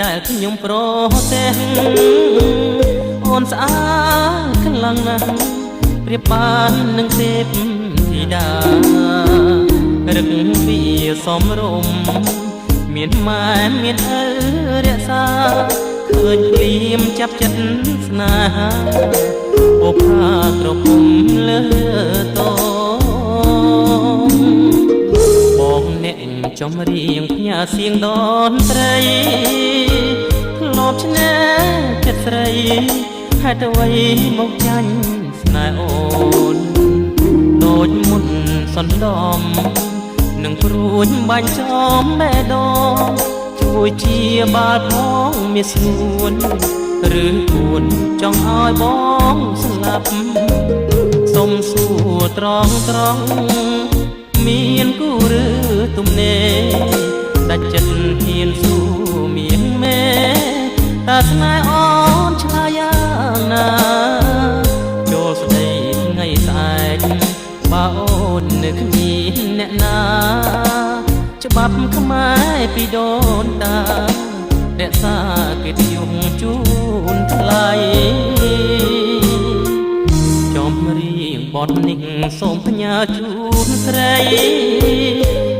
ដែលខ្ញុំប្រទេសអូនស្អាតខ្លាំងណាស់ប្រៀបបាននឹងទេពធីតារឹកពីសំរុំមានម៉ែមានឪរក្សាឃើញភ្លៀមចាប់ចិត្តស្នេហាអូផាត្រពុំលើតបងអ្នកចំរៀងផ្ញើសៀងដនត្រីធ្លាប់ឆ្នេរចិត្តស្រីហេតុអ្វីមកចាញ់ស្នេហ៍អូនដូចមុនសន្ដំនឹងព្រួញបាញ់ចំបេះដូងជួយជាបាលផងមានស្ងួនឬគួនចង់ឲ្យបងស្លាប់សុំសួរត្រង់មានគូឬទំនេរដាច់ចិត្តហ៊ានស៊ូមៀងមេតើស្នេហ៍អូនឆ្លើយយ៉ាងណាចូលស្ដីថ្ងៃស្អែកបើអូននៅគ្មានអ្នកណាច្បាប់ខ្មែរពីដូនតារក្សាកិត្តិយសជូនថ្លៃចំរៀងបទនេះសូមផ្ញើជូនស្រី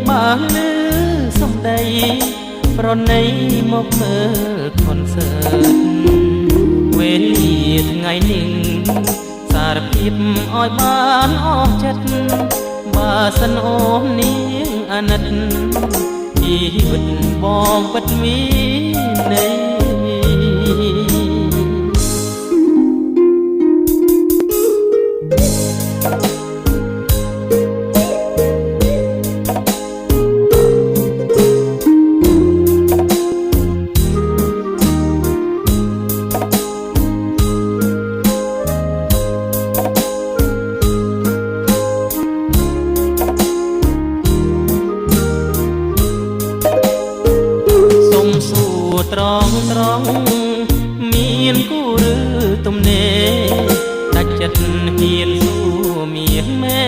បើលឺសំដីប្រណីមកមើលខនសើតវេលាថ្ងៃនេះសារភាពឲ្យបានអស់ចិត្តបើសិនអូននាងអាណិតជីវិតបងពិតមានន័យត្រង់មានគូឬទំនេរដាច់ចិត្តហ៊ានស៊ូមៀងមេ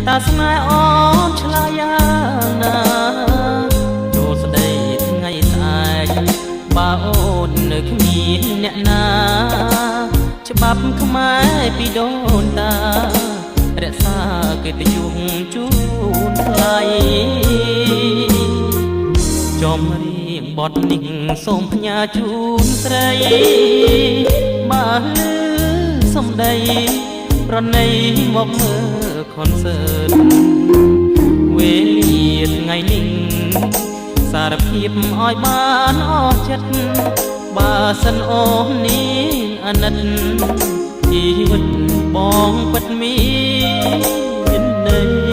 តើស្នេហ៍អូនឆ្លើយយ៉ាងណាចូលស្ដីថ្ងៃស្អែកបើអូននៅគ្មានអ្នកណាច្បាប់ខ្មែរពីដូនតារក្សាកិត្តិយសជូនថ្លៃចំរៀងបទនេះសូមផ្ញើជូនស្រីបើលឺសំដីប្រណីមកមើលខនសើតវេលាថ្ងៃនេះសារភាពឲ្យបានអស់ចិត្តបើសិនអូននាងអាណិតជីវិតបងពិតមានន័យ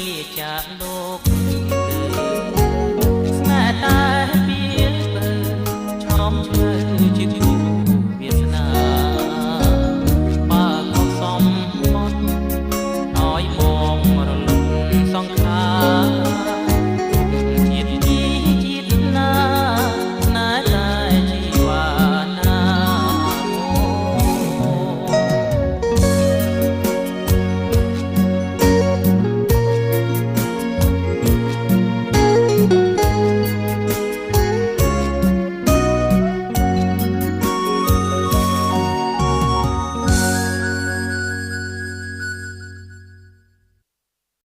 លាចាកលោកស្នេហ៍តែពីលពើឆោមឆ្លើយ